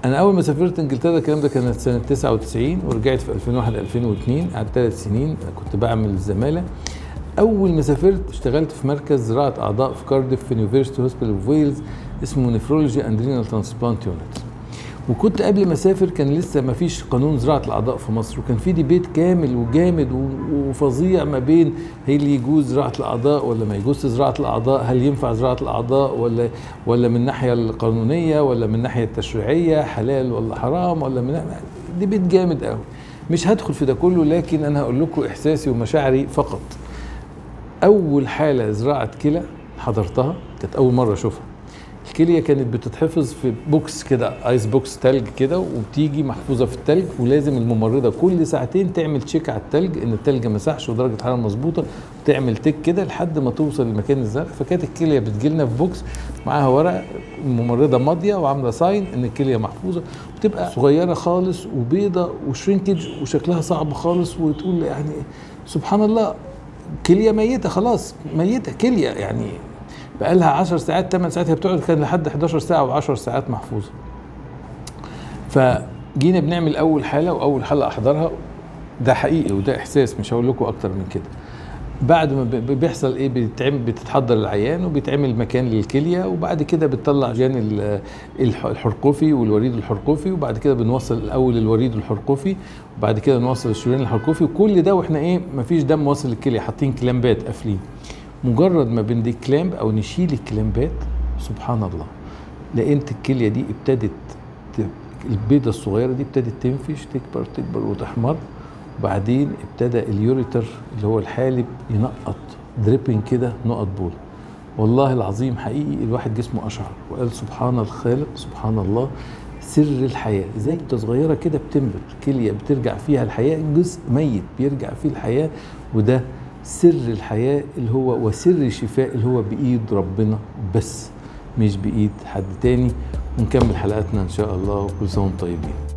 انا اول ما سافرت انجلترا الكلام ده كانت سنه 99 ورجعت في 2001 2002 قعدت 3 سنين كنت بعمل الزماله. اول ما سافرت اشتغلت في مركز زراعه اعضاء في كارديف في يونيفرسيتي هوسبيتال اوف ويلز اسمه نفرولوجي اند رينال ترانسبلانت يونت. وكنت قبل ما اسافر كان لسه ما فيش قانون زراعه الاعضاء في مصر، وكان في ديبيت كامل وجامد وفظيع ما بين هل يجوز زراعه الاعضاء ولا ما يجوز زراعه الاعضاء، هل ينفع زراعه الاعضاء ولا من الناحيه القانونيه ولا من الناحيه التشريعيه، حلال ولا حرام ولا من ديبيت جامد قوي. مش هدخل في ده كله، لكن انا هقول لكم احساسي ومشاعري فقط. اول حاله زراعه كلى حضرتها كانت اول مره اشوفها. الكليه كانت بتتحفظ في بوكس كده، ايس بوكس تلج كده، وبتيجي محفوظه في التلج، ولازم الممرضه كل ساعتين تعمل تشيك على التلج ان التلج ما مسحش ودرجه الحراره مظبوطه، وتعمل تك كده لحد ما توصل لمكان الزرع. فكانت الكليه بتجيلنا في بوكس معاها ورقه، الممرضه ماضيه وعامله ساين ان الكليه محفوظه، وتبقى صغيره خالص وبيضه وشرينكج وشكلها صعب خالص، وتقول يعني سبحان الله كليه ميته، خلاص ميته كليه، يعني بقى لها 10 ساعات 8 ساعات، هي بتقعد كان لحد 11 ساعه و10 ساعات محفوظه. فجينا بنعمل اول حاله، واول حلقه احضرها، ده حقيقي وده احساس مش هقول لكم اكتر من كده. بعد ما بيحصل ايه، بتتحضر العيان وبيتعمل مكان للكليه، وبعد كده بتطلع عيان الحرقوفي والوريد الحرقوفي، وبعد كده بنوصل الاول الوريد الحرقوفي، وبعد كده نوصل الشريان الحرقوفي، وكل ده واحنا ايه مفيش دم واصل للكليه، حاطين كلامبات قافلين. مجرد ما بندي كلامب او نشيل الكلامبات سبحان الله لقيت الكليه دي ابتدت البيضه الصغيره دي ابتدت تنفش تكبر تكبر وتحمر، وبعدين ابتدى اليوريتر اللي هو الحالب ينقط دريبنج كده، نقط بول. والله العظيم حقيقي الواحد جسمه اشعر وقال سبحان الخالق سبحان الله، سر الحياه زي صغيره كده بتنبت كليه بترجع فيها الحياه، جزء ميت بيرجع فيه الحياه، وده سر الحياة اللي هو وسر الشفاء اللي هو بإيد ربنا بس مش بإيد حد تاني. ونكمل حلقاتنا إن شاء الله، وكل سنة وانتم طيبين.